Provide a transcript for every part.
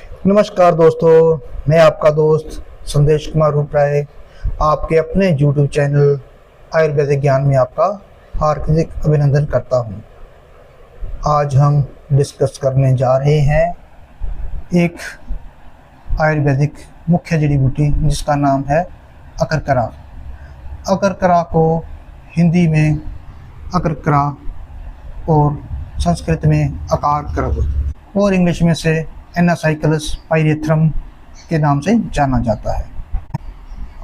नमस्कार दोस्तों, मैं आपका दोस्त संदेश कुमार रूपराय आपके अपने YouTube चैनल आयुर्वेदिक ज्ञान में आपका हार्दिक अभिनंदन करता हूं। आज हम डिस्कस करने जा रहे हैं एक आयुर्वेदिक मुख्य जड़ी बूटी जिसका नाम है अकरकरा। अकरकरा को हिंदी में अकरकरा और संस्कृत में अकारकर और इंग्लिश में से एनासाइक्लस पाइरेथ्रम के नाम से जाना जाता है।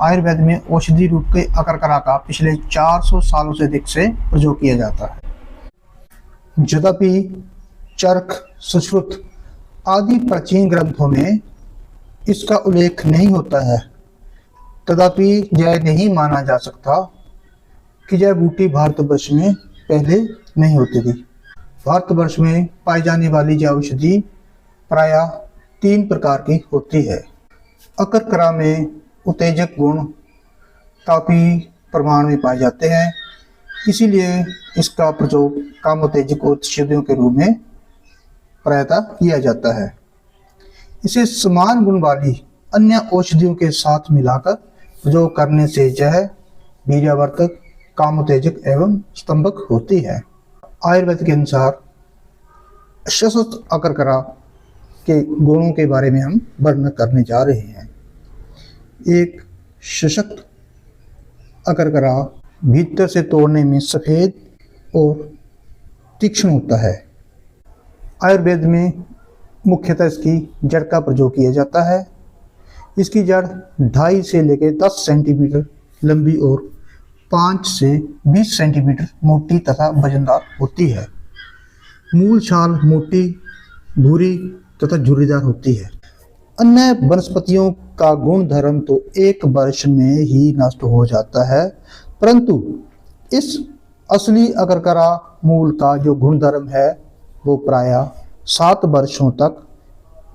आयुर्वेद में औषधि रूप के अकरकरा का पिछले 400 सालों से अधिक से प्रयोग किया जाता है। यद्यपि चरक, सुश्रुत आदि प्राचीन ग्रंथों में इसका उल्लेख नहीं होता है, तथापि यह नहीं माना जा सकता कि यह बूटी भारतवर्ष में पहले नहीं होती थी। भारतवर्ष में पाई जाने वाली यह औषधि प्रायः 3 प्रकार की होती है। अकरकरा में उत्तेजक गुण काफ़ी प्रमाण में पाए जाते हैं, इसीलिए इसका प्रयोग कामोत्तेजक औषधियों के रूप में प्रायः किया जाता है। इसे समान गुण वाली अन्य औषधियों के साथ मिलाकर प्रयोग करने से यह वीर्यवर्धक, कामोत्तेजक एवं स्तंभक होती है। आयुर्वेद के अनुसार सशक्त अकरकरा के गुणों के बारे में हम वर्णन करने जा रहे हैं। एक सशक्त अकरकरा भीतर से तोड़ने में सफ़ेद और तीक्ष्ण होता है। आयुर्वेद में मुख्यतः इसकी जड़ का प्रयोग किया जाता है। इसकी जड़ 2.5 से लेकर 10 सेंटीमीटर लंबी और 5 से 20 सेंटीमीटर मोटी तथा वजनदार होती है। मूल छाल मोटी, भूरी तथा झुर्रीदार होती है। अन्य वनस्पतियों का गुण धर्म तो 1 वर्ष में ही नष्ट हो जाता है, परंतु इस असली अकरकरा मूल का जो गुण धर्म है वो प्रायः 7 वर्षों तक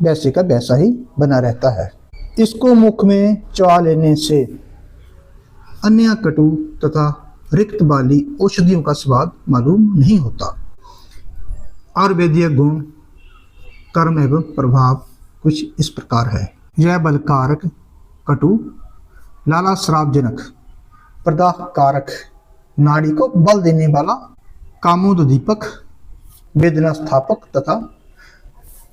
वैसे का वैसा ही बना रहता है। इसको मुख में चबा लेने से अन्य कटु तथा रिक्त वाली औषधियों का स्वाद मालूम नहीं होता। आयुर्वेदीय गुण, कर्म एवं प्रभाव कुछ इस प्रकार है। यह बलकारक, कटु, लाला श्रावजनक, प्रदाह कारक, नाड़ी को बल देने वाला, कामोद्दीपक, वेदना स्थापक तथा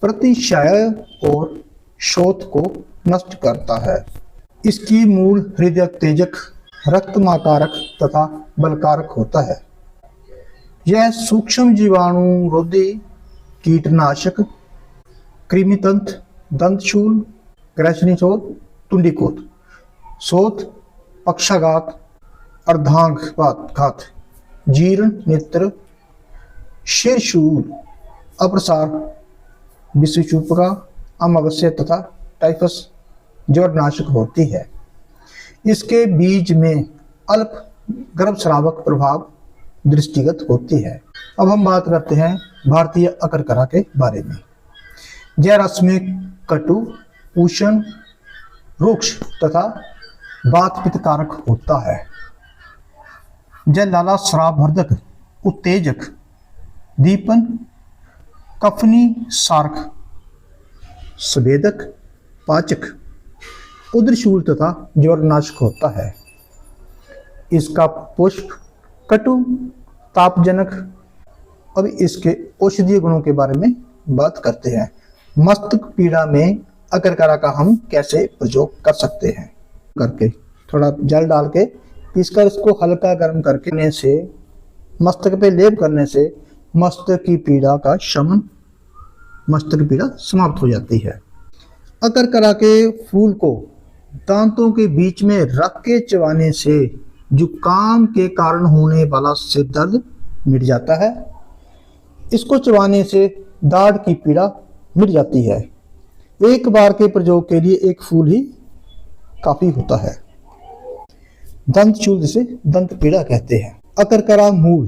प्रतिक्षय और शोथ को नष्ट करता है। इसकी मूल हृदय तेजक, रक्तमाकारक तथा बलकारक होता है। यह सूक्ष्म जीवाणु रोधी, कीटनाशक, कृमितंत्र, दंतशूल, ग्रसनीशोथ, तुंडिकोथ, शोथ, पक्षाघात, अर्धांगघात, जीर्ण, नेत्र, शीर्षूल, अप्रसार, विषचूपका, अमावस्या तथा टाइफस जड़नाशक होती है। इसके बीज में अल्प गर्भस्रावक प्रभाव दृष्टिगत होती है। अब हम बात करते हैं भारतीय अकरकरा के बारे में। यह रस में कटु, उष्ण, रुक्ष तथा वात पित्त कारक होता है। यह लाला श्राववर्धक, उत्तेजक, दीपन, कफनी सारक, स्वेदक, पाचक, उदरशूल तथा ज्वरनाशक होता है। इसका पुष्प कटु, तापजनक। अब इसके औषधीय गुणों के बारे में बात करते हैं। मस्तक पीड़ा में अकरकरा का हम कैसे प्रयोग कर सकते हैं। करके थोड़ा जल डाल के पीसकर इसको हल्का गर्म करके से मस्तक पे लेप करने से मस्तक की पीड़ा का शमन, मस्तक की पीड़ा समाप्त हो जाती है। अकरकरा के फूल को दांतों के बीच में रख के चबाने से जुकाम के कारण होने वाला सिर दर्द मिट जाता है। इसको चबाने से दाढ़ की पीड़ा मिट जाती है। एक बार के प्रयोग के लिए एक फूल ही काफी होता है। दंतशूल जिसे दंत पीड़ा कहते हैं। अकरकरा मूल,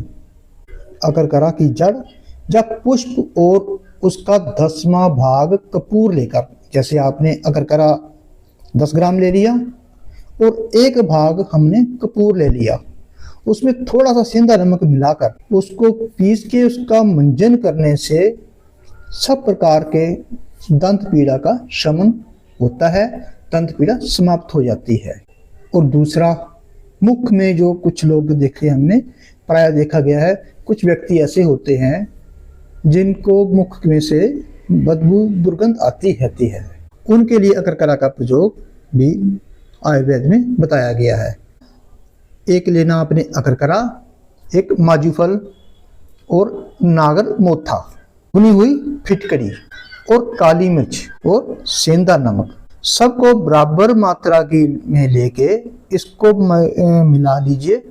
अकरकरा की जड़ या पुष्प और उसका 10वां भाग कपूर लेकर, जैसे आपने अकरकरा 10 ग्राम ले लिया और 1 भाग हमने कपूर ले लिया, उसमें थोड़ा सा सेंधा नमक मिलाकर उसको पीस के उसका मंजन करने से सब प्रकार के दंत पीड़ा का शमन होता है, दंत पीड़ा समाप्त हो जाती है। और दूसरा, मुख में जो कुछ लोग देखे हमने, प्राय देखा गया है, कुछ व्यक्ति ऐसे होते हैं जिनको मुख में से बदबू दुर्गंध आती रहती है, उनके लिए अकरकरा का प्रयोग भी आयुर्वेद में बताया गया है। एक लेना आपने अकरकरा, एक माजूफल और नागर मोथा, भुनी हुई फिटकरी और काली मिर्च और सेंधा नमक, सबको बराबर मात्रा की में लेके इसको मिला लीजिए,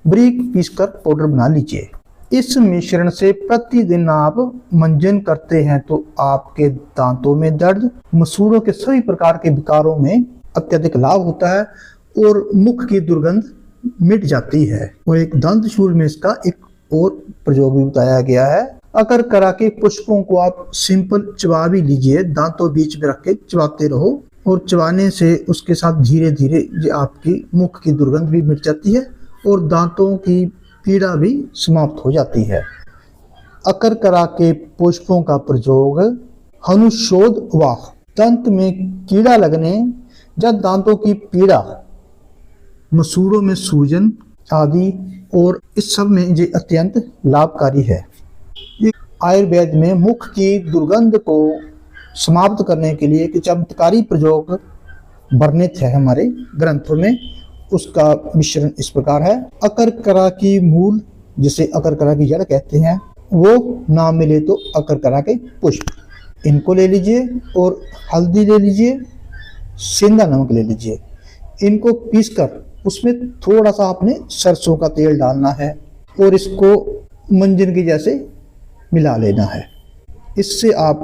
बारीक पीसकर पाउडर बना लीजिए। इस मिश्रण से प्रतिदिन आप मंजन करते हैं तो आपके दांतों में दर्द, मसूड़ों के सभी प्रकार के विकारों में अत्यधिक लाभ होता है और मुख की दुर्गंध मिट जाती है। और एक दंतशूल में इसका एक और प्रयोग भी बताया गया है। अकरकरा के पुष्पों को आप सिंपल चबा भी लीजिए, दांतों बीच में रख के चबाते रहो और चबाने से उसके साथ धीरे धीरे आपकी मुख की दुर्गंध भी मिट जाती है और दांतों की पीड़ा भी समाप्त हो जाती है। अकरकरा के पुष्पों का प्रयोग हनुशोध व दंत में कीड़ा लगने या दांतों की पीड़ा, मसूड़ों में सूजन आदि और इस सब में ये अत्यंत लाभकारी है। आयुर्वेद में मुख की दुर्गंध को समाप्त करने के लिए एक चमत्कारी प्रयोग वर्णित है हमारे ग्रंथों में। उसका मिश्रण इस प्रकार है। अकरकरा की मूल, जिसे अकरकरा की जड़ कहते हैं, वो ना मिले तो अकरकरा के पुष्प, इनको ले लीजिए और हल्दी ले लीजिए, सेंधा नमक ले लीजिए। इनको पीसकर उसमें थोड़ा सा आपने सरसों का तेल डालना है और इसको मंजन के जैसे मिला लेना है। इससे आप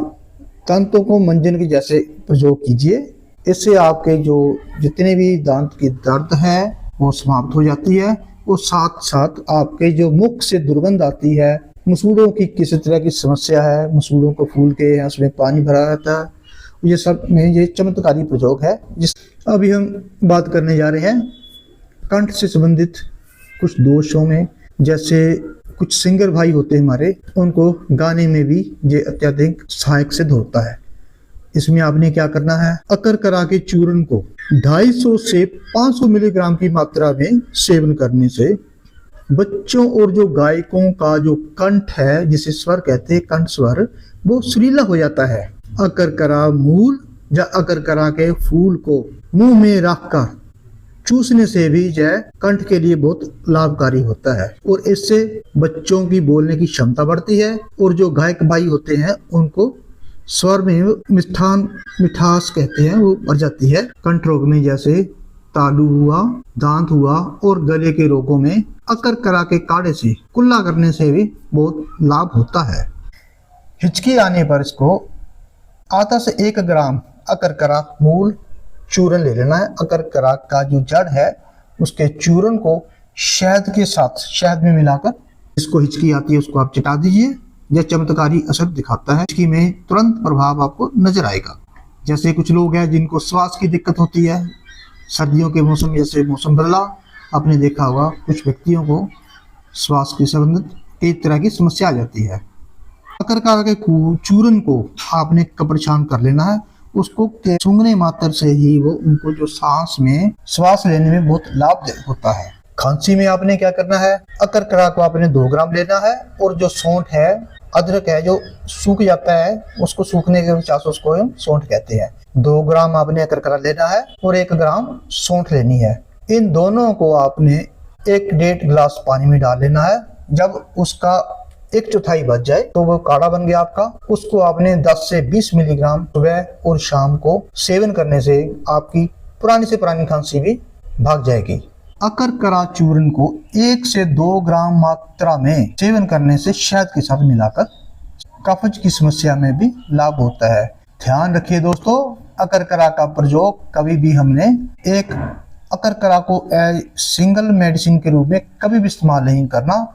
दांतों को मंजन के जैसे प्रयोग कीजिए। इससे आपके जो जितने भी दांत की दर्द है वो समाप्त हो जाती है और साथ साथ आपके जो मुख से दुर्गंध आती है, मसूड़ों की किसी तरह की समस्या है, मसूड़ों को फूल के या उसमें पानी भरा रहता है, ये सब में ये चमत्कारी प्रयोग है। जिस अभी हम बात करने जा रहे हैं कंठ से संबंधित कुछ दोषों में। जैसे कुछ सिंगर भाई होते हैं हमारे, उनको गाने में भी ये अत्यधिक सहायक सिद्ध होता है। इसमें आपने क्या करना है, अकरकरा के चूर्ण को 250 से 500 मिलीग्राम की मात्रा में सेवन करने से बच्चों और जो गायकों का जो कंठ है, जिसे स्वर कहते हैं, कंठ स्वर, वो सुरीला हो जाता है। अकरकरा मूल या अकरकरा के फूल को मुंह में रखकर चूसने से भी यह कंठ के लिए बहुत लाभकारी होता है और इससे बच्चों की बोलने की क्षमता बढ़ती है और जो गायक भाई होते हैं उनको स्वर में मिठास कहते हैं, वो बढ़ जाती है। कंठ रोग में जैसे तालू हुआ, दांत हुआ और गले के रोगों में अकरकरा के काढ़े से कुल्ला करने से भी बहुत लाभ होता है। हिचकी आने पर इसको आधा से 1 ग्राम अकरकरा मूल चूर्ण ले लेना है। अकरकरा का जो जड़ है उसके चूर्ण को शहद के साथ, शहद में मिलाकर इसको हिचकी आती है उसको आप चिटा दीजिए। यह चमत्कारी असर दिखाता है। हिचकी में तुरंत प्रभाव आपको नजर आएगा। जैसे कुछ लोग हैं जिनको श्वास की दिक्कत होती है, सर्दियों के मौसम, जैसे मौसम बदला, आपने देखा होगा कुछ व्यक्तियों को श्वास की संबंधित कई तरह की समस्या आ जाती है। अकरकरा के चूर्ण को आपने कपड़छान कर लेना है। उसको सूंघने मात्र से ही वो उनको जो श्वास लेने में बहुत लाभ होता है। खांसी में आपने क्या करना है, अकरकरा को आपने 2 ग्राम लेना है और जो सौंठ है, अदरक है जो सूख जाता है, उसको सूखने के चास उसको हम सौंठ कहते हैं। 2 ग्राम आपने अकरकरा लेना है और 1 ग्राम सौंठ लेनी है। इन दोनों को आपने 1-1.5 गिलास पानी में डाल लेना है। जब उसका 1/4 बच जाए तो वो काढ़ा बन गया आपका। उसको आपने 10 से 20 मिलीग्राम सुबह और शाम को सेवन करने से आपकी पुरानी से पुरानी खांसी भी भाग जाएगी। अकरकरा चूर्ण को 1 से 2 ग्राम मात्रा में सेवन करने से शहद के साथ मिलाकर कफज की समस्या में भी लाभ होता है। ध्यान रखिए दोस्तों, अकरकरा का प्रयोग कभी भी हमने एक अकरकरा को सिंगल मेडिसिन के रूप में कभी भी इस्तेमाल नहीं करना।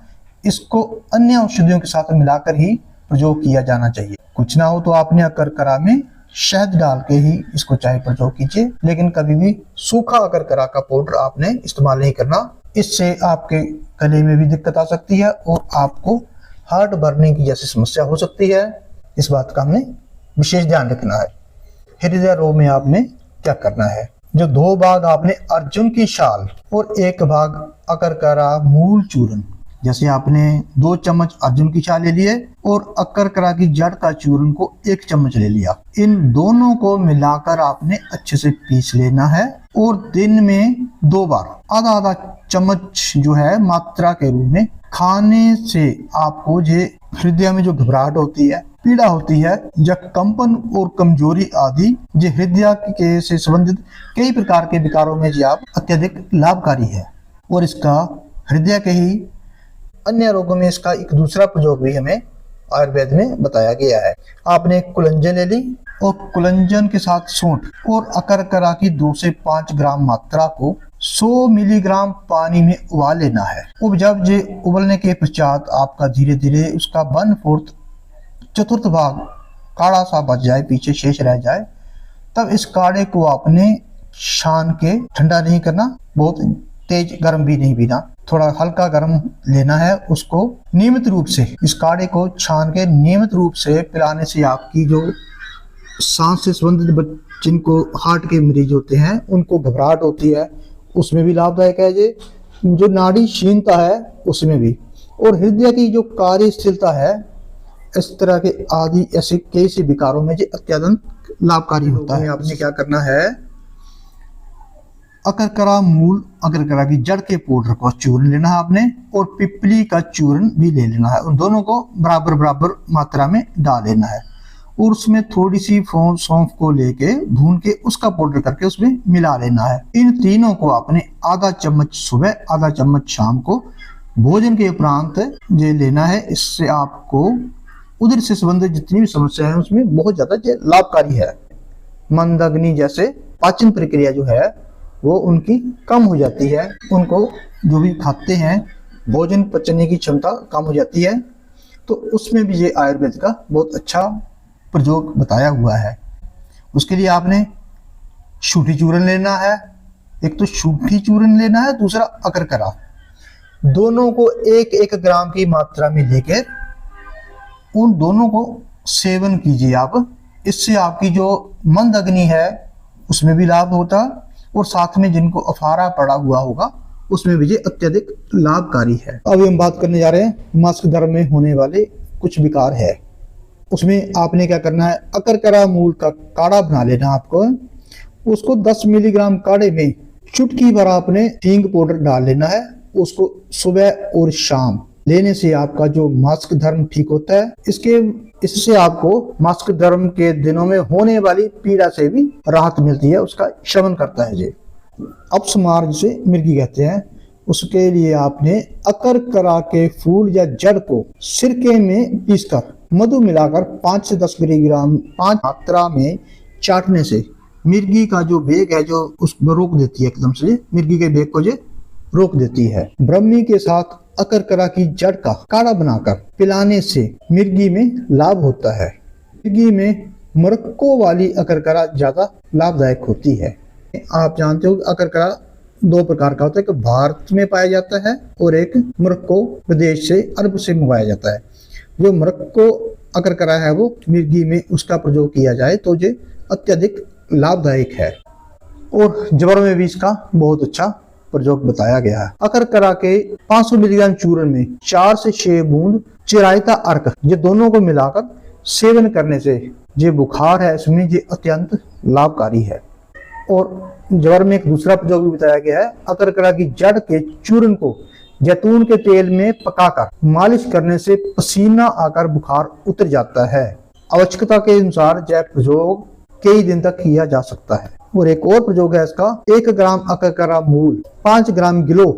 इसको अन्य औषधियों के साथ मिलाकर ही प्रयोग किया जाना चाहिए। कुछ ना हो तो आपने अकरकरा में शहद डाल के ही इसको चाहे प्रयोग कीजिए, लेकिन कभी भी सूखा अकरकरा का पाउडर आपने इस्तेमाल नहीं करना। इससे आपके गले में भी दिक्कत आ सकती है और आपको हार्ट बर्निंग की जैसी समस्या हो सकती है। इस बात का हमने विशेष ध्यान रखना है। हृदय रोग में आपने क्या करना है, जो 2 भाग आपने अर्जुन की छाल और 1 भाग अकरकरा मूल चूर्ण, जैसे आपने 2 चम्मच अर्जुन की छाल ले लिए और अकरकरा की जड़ का चूर्ण को 1 चम्मच ले लिया। इन दोनों को मिलाकर आपने अच्छे से पीस लेना है और दिन में 2 बार आधा आधा चम्मच जो है मात्रा के रूप में खाने से आपको जो हृदय में जो घबराहट होती है, पीड़ा होती है, या कंपन और कमजोरी आदि जो हृदय के से संबंधित कई प्रकार के विकारों में जो आप अत्यधिक लाभकारी है। और इसका हृदय के ही अन्य रोगों में इसका एक दूसरा प्रयोग भी हमें आयुर्वेद में बताया गया है। आपने कुलंजन ले ली और कुलंजन के साथ सूंठ और अकरकरा की 2 से 5 ग्राम मात्रा को 100 मिलीग्राम पानी में उबाल लेना है। अब जब ये उबलने के पश्चात आपका धीरे धीरे उसका 1/4 चतुर्थ भाग काढ़ा सा बच जाए, पीछे शेष रह जाए, तब इस काढ़े को आपने छान के, ठंडा नहीं करना, बहुत तेज गर्म भी नहीं पीना, थोड़ा हल्का गर्म लेना है। उसको नियमित रूप से इस काढ़े को छान के नियमित रूप से पिलाने से आपकी जो सांस से संबंधित जिनको हार्ट के मरीज होते हैं, उनको घबराहट होती है, उसमें भी लाभदायक है। ये जो नाड़ी क्षीणता है उसमें भी, और हृदय की जो कार्यशीलता है, इस तरह के आदि ऐसे कई से विकारों में ये अत्यंत लाभकारी होता है। आपने क्या करना है, अकरकरा मूल, अकरकरा की जड़ के पाउडर को चूर्ण लेना है आपने, और पिपली का चूर्ण भी ले लेना है। उन दोनों को बराबर बराबर मात्रा में डाल लेना है और उसमें थोड़ी सी सौंफ को लेके भून के उसका पाउडर करके उसमें मिला लेना है। इन तीनों को आपने आधा चम्मच सुबह, आधा चम्मच शाम को भोजन के उपरांत ये लेना है। इससे आपको उदर से संबंधित जितनी भी समस्या है उसमें बहुत ज्यादा लाभकारी है। मंदग्नि जैसे पाचन प्रक्रिया जो है वो उनकी कम हो जाती है, उनको जो भी खाते हैं भोजन पचने की क्षमता कम हो जाती है, तो उसमें भी ये आयुर्वेद का बहुत अच्छा प्रयोग बताया हुआ है। उसके लिए आपने शूठी चूर्ण लेना है, एक तो शूठी चूर्ण लेना है, दूसरा अकरकरा, दोनों को 1-1 ग्राम की मात्रा में लेकर उन दोनों को सेवन कीजिए आप। इससे आपकी जो मंद अग्नि है उसमें भी लाभ होता, और साथ में जिनको अफारा पड़ा हुआ होगा उसमें भी ये अत्यधिक लाभकारी है। अभी हम बात करने जा रहे हैं मासिक धर्म में होने वाले कुछ विकार है। उसमें आपने क्या करना है, अकरकरा मूल का काढ़ा बना लेना आपको। उसको 10 मिलीग्राम काढ़े में चुटकी भर आपने हींग पाउडर डाल लेना है। उसको सुबह और शाम लेने से आपका जो मासिक धर्म ठीक होता है। इससे आपको मासिक धर्म के दिनों में होने वाली पीड़ा से भी राहत मिलती है, उसका शमन करता है। ये अपस्मार जिसे मिर्गी कहते हैं, उसके लिए आपने अकरकरा के फूल या जड़ को सिरके में पीसकर मधु मिलाकर 5 से 10 मिलीग्राम 5 मात्रा में चाटने से मिर्गी का जो वेग है जो उसको रोक देती है, एकदम से मिर्गी के वेग को जो रोक देती है। ब्रह्मी के साथ अकरकरा की जड़ का काढ़ा बनाकर पिलाने से मिर्गी में लाभ होता है। मिर्गी में मुरक्को वाली अकरकरा ज्यादा लाभदायक होती है। आप जानते हो अकरकरा 2 प्रकार का होता है, एक भारत में पाया जाता है और एक मुरक्को विदेश से अरब से मंगवाया जाता है। जो मुरक्को अकरकरा है वो मिर्गी में उसका प्रयोग किया जाए तो ये अत्यधिक लाभदायक है, और ज्वर में भी इसका बहुत अच्छा प्रयोग बताया गया है। अकरकरा के 500 मिलीग्राम चूर्ण में 4 से 6 बूंद चिरायता अर्क, ये दोनों को मिलाकर सेवन करने से ये बुखार है इसमें ये अत्यंत लाभकारी है। और ज्वर में एक दूसरा प्रयोग भी बताया गया है, अकरकरा की जड़ के चूर्ण को जैतून के तेल में पकाकर मालिश करने से पसीना आकर बुखार उतर जाता है। आवश्यकता के अनुसार यह प्रयोग कई दिन तक किया जा सकता है। और एक और प्रयोग है इसका, 1 ग्राम अकरकरा मूल, 5 ग्राम गिलो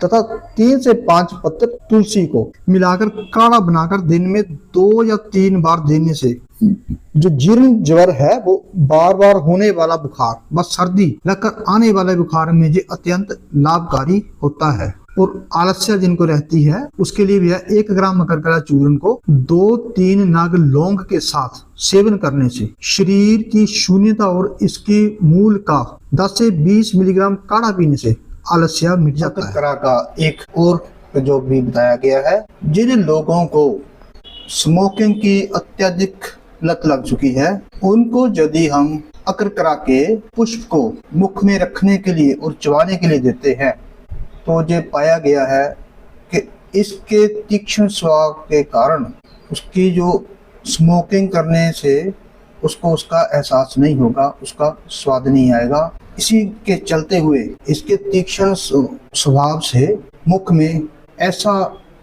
तथा 3 से 5 पत्ते तुलसी को मिलाकर काढ़ा बनाकर दिन में 2 या 3 बार देने से जो जीर्ण ज्वर है वो बार बार होने वाला बुखार, बस सर्दी लगकर आने वाले बुखार में ये अत्यंत लाभकारी होता है। और आलस्य जिनको रहती है उसके लिए भी है, 1 ग्राम अकरकरा चूर्ण को 2-3 नाग लौंग के साथ सेवन करने से शरीर की शून्यता और इसके मूल का 10 से 20 मिलीग्राम काढ़ा पीने से आलस्य मिट जाता है। अकरकरा का एक और प्रयोग भी बताया गया है, जिन लोगों को स्मोकिंग की अत्यधिक लत लग चुकी है, उनको यदि हम अकरकरा के पुष्प को मुख में रखने के लिए और चबाने के लिए देते हैं तो ये पाया गया है कि इसके तीक्ष्ण स्वाद के कारण उसकी जो स्मोकिंग करने से उसको उसका एहसास नहीं होगा, उसका स्वाद नहीं आएगा। इसी के चलते हुए इसके तीक्ष्ण स्वभाव से मुख में ऐसा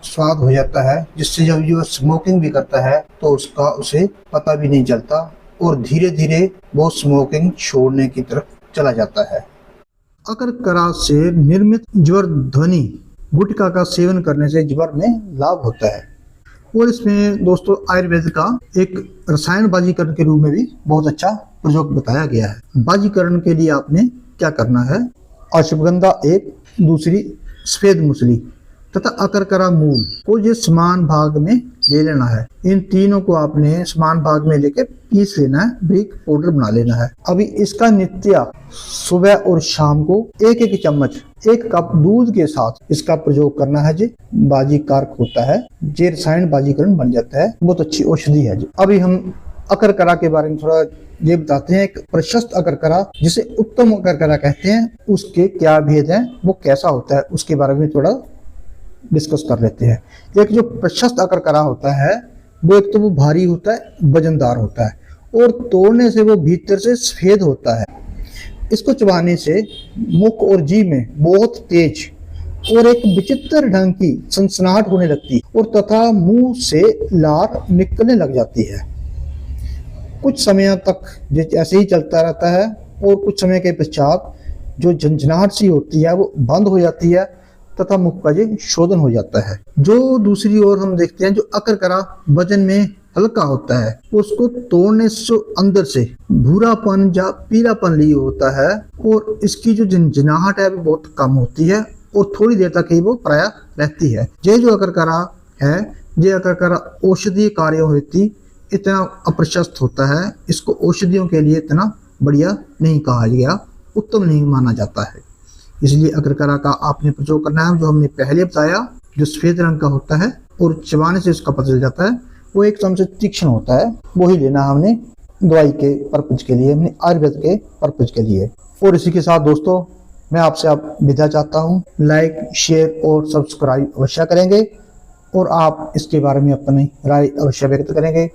स्वाद हो जाता है जिससे जब जो स्मोकिंग भी करता है तो उसका उसे पता भी नहीं चलता और धीरे धीरे वो स्मोकिंग छोड़ने की तरफ चला जाता है। अकरकरा से निर्मित ज्वर ध्वनि गुटखा का सेवन करने से ज्वर में लाभ होता है और इसमें दोस्तों आयुर्वेद का एक रसायन बाजीकरण के रूप में भी बहुत अच्छा प्रयोग बताया गया है। बाजीकरण के लिए आपने क्या करना है, अश्वगंधा एक, दूसरी सफेद मूसली तथा अकरकरा मूल को ये समान भाग में ले लेना है। इन तीनों को आपने समान भाग में लेके पीस लेना है, बारीक पाउडर बना लेना है। अभी इसका नित्य सुबह और शाम को एक एक चम्मच 1 कप दूध के साथ इसका प्रयोग करना है जी। बाजी कारक होता है, जे रसायन बाजीकरण बन जाता है, बहुत अच्छी औषधि है जी। अभी हम अकरकरा के बारे में थोड़ा ये बताते हैं। एक प्रशस्त अकरकरा जिसे उत्तम अकरकरा कहते हैं, उसके क्या भेद हैं, वो कैसा होता है, उसके बारे में थोड़ा डिस्कस कर लेते हैं। एक जो प्रशस्त अकरकरा होता है वो एक तो वो भारी होता है, वजनदार होता है और तोड़ने से वो भीतर से सफेद होता है। इसको चबाने से मुख और जीभ में बहुत तेज और एक विचित्र ढंग की सनसनाहट होने लगती है और तथा मुंह से लार निकलने लग जाती है। कुछ समय तक ऐसे ही चलता रहता है और कुछ समय के पश्चात जो झंझनाहट सी होती है वो बंद हो जाती है तथा मुख का ये शोधन हो जाता है। जो दूसरी ओर हम देखते हैं जो अकरकरा वजन में हल्का होता है, उसको तोड़ने से अंदर से भूरापन या पीलापन लिए होता है और इसकी जो झंझनाहट है वो बहुत कम होती है और थोड़ी देर तक ही वो प्राय रहती है। ये जो अकरकरा है, ये अकरकरा औषधीय कार्यों हेतु इतना अप्रशस्त होता है, इसको औषधियों के लिए इतना बढ़िया नहीं कहा गया, उत्तम नहीं माना जाता है। इसलिए अकरकरा का आपने प्रयोग करना है जो हमने पहले बताया, जो सफेद रंग का होता है और चबाने से उसका पता चल जाता है, वो एक चमचे तीक्ष्ण होता है, वो ही लेना हमने दवाई के पर्पज के लिए, हमने आयुर्वेद के पर्पज के लिए। और इसी के साथ दोस्तों मैं आपसे अब विदा चाहता हूँ। लाइक, शेयर और सब्सक्राइब अवश्य करेंगे और आप इसके बारे में अपनी राय अवश्य व्यक्त करेंगे।